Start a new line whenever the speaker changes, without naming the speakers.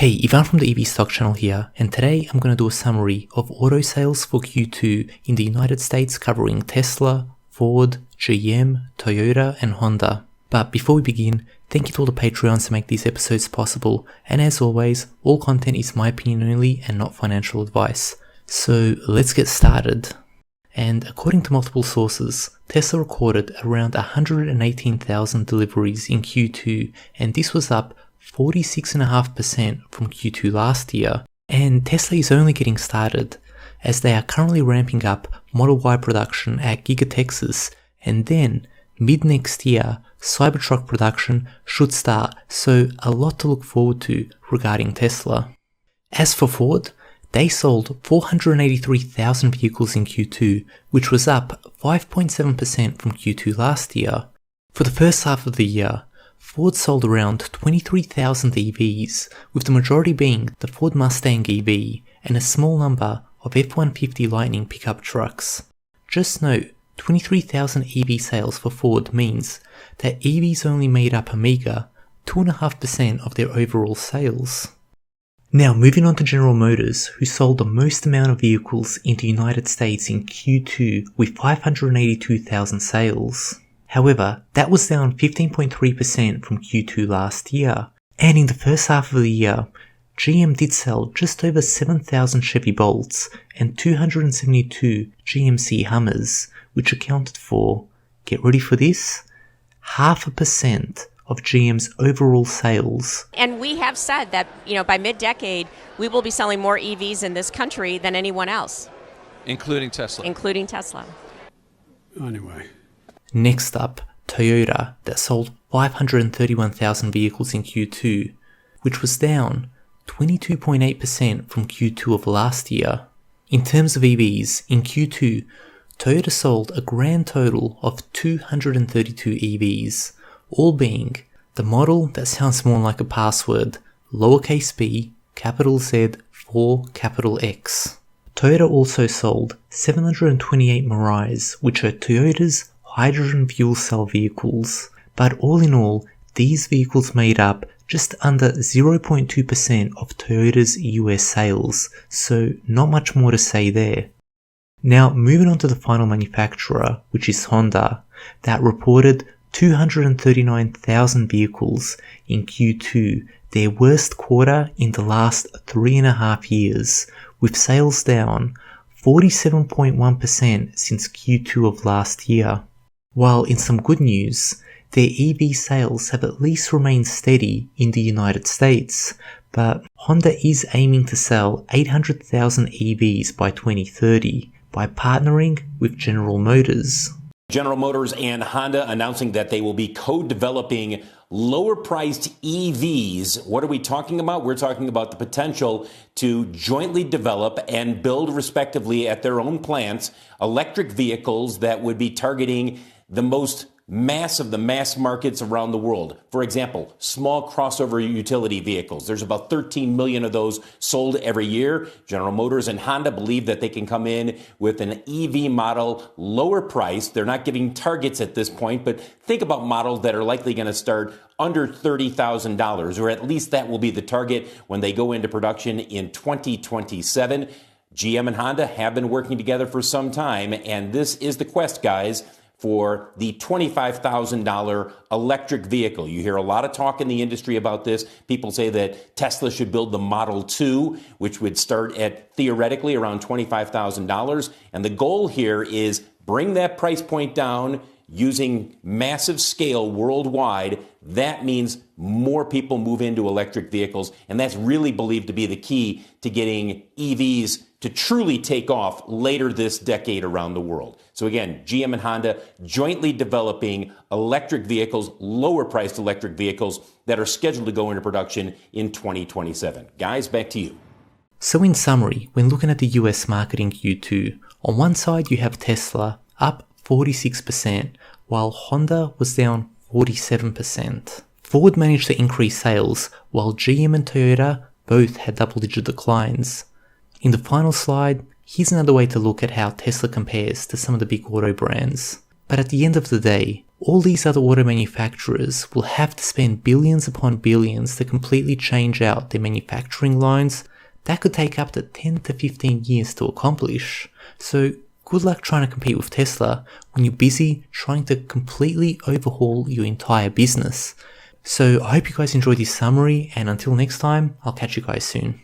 Hey, Ivan from the EV Stock Channel here, and today I'm going to do a summary of auto sales for Q2 in the United States covering Tesla, Ford, GM, Toyota and Honda. But before we begin, thank you to all the Patreons to make these episodes possible, and as always, all content is my opinion only and not financial advice. So let's get started. And according to multiple sources, Tesla recorded around 118,000 deliveries in Q2, and this was up 46.5% from Q2 last year. And Tesla is only getting started, as they are currently ramping up Model Y production at Giga Texas, and then mid next year Cybertruck production should start, so a lot to look forward to regarding Tesla. As for Ford, they sold 483,000 vehicles in Q2, which was up 5.7% from Q2 last year. For the first half of the year, Ford sold around 23,000 EVs, with the majority being the Ford Mustang EV and a small number of F-150 Lightning pickup trucks. Just note, 23,000 EV sales for Ford means that EVs only made up a meager 2.5% of their overall sales. Now moving on to General Motors, who sold the most amount of vehicles in the United States in Q2 with 582,000 sales. However, that was down 15.3% from Q2 last year. And in the first half of the year, GM did sell just over 7,000 Chevy Bolts and 272 GMC Hummers, which accounted for, get ready for this, 0.5% of GM's overall sales.
And we have said that, by mid-decade, we will be selling more EVs in this country than anyone else.
Including Tesla.
Including Tesla.
Anyway.
Next up, Toyota, that sold 531,000 vehicles in Q2, which was down 22.8% from Q2 of last year. In terms of EVs, in Q2, Toyota sold a grand total of 232 EVs, all being the model that sounds more like a password, lowercase b, capital Z, 4 capital X. Toyota also sold 728 Mirais, which are Toyota's hydrogen fuel cell vehicles, but all in all, these vehicles made up just under 0.2% of Toyota's US sales, so not much more to say there. Now moving on to the final manufacturer, which is Honda, that reported 239,000 vehicles in Q2, their worst quarter in the last 3.5 years, with sales down 47.1% since Q2 of last year. While in some good news, their EV sales have at least remained steady in the United States, but Honda is aiming to sell 800,000 EVs by 2030 by partnering with General Motors.
General Motors and Honda announcing that they will be co-developing lower-priced EVs. What are we talking about? We're talking about the potential to jointly develop and build, respectively, at their own plants, electric vehicles that would be targeting the most mass of the mass markets around the world. For example, small crossover utility vehicles. There's about 13 million of those sold every year. General Motors and Honda believe that they can come in with an EV model lower price. They're not giving targets at this point, but think about models that are likely going to start under $30,000, or at least that will be the target when they go into production in 2027. GM and Honda have been working together for some time, and this is the quest, guys, for the $25,000 electric vehicle. You hear a lot of talk in the industry about this. People say that Tesla should build the Model 2, which would start at theoretically around $25,000. And the goal here is bring that price point down using massive scale worldwide. That means more people move into electric vehicles, and that's really believed to be the key to getting EVs to truly take off later this decade around the world. So again, GM and Honda jointly developing electric vehicles, lower priced electric vehicles that are scheduled to go into production in 2027. Guys, back to you.
So in summary, when looking at the US market in Q2, on one side you have Tesla up 46%, while Honda was down 47%. Ford managed to increase sales, while GM and Toyota both had double-digit declines. In the final slide, here's another way to look at how Tesla compares to some of the big auto brands. But at the end of the day, all these other auto manufacturers will have to spend billions upon billions to completely change out their manufacturing lines. That could take up to 10 to 15 years to accomplish. So good luck trying to compete with Tesla when you're busy trying to completely overhaul your entire business. So I hope you guys enjoyed this summary, and until next time, I'll catch you guys soon.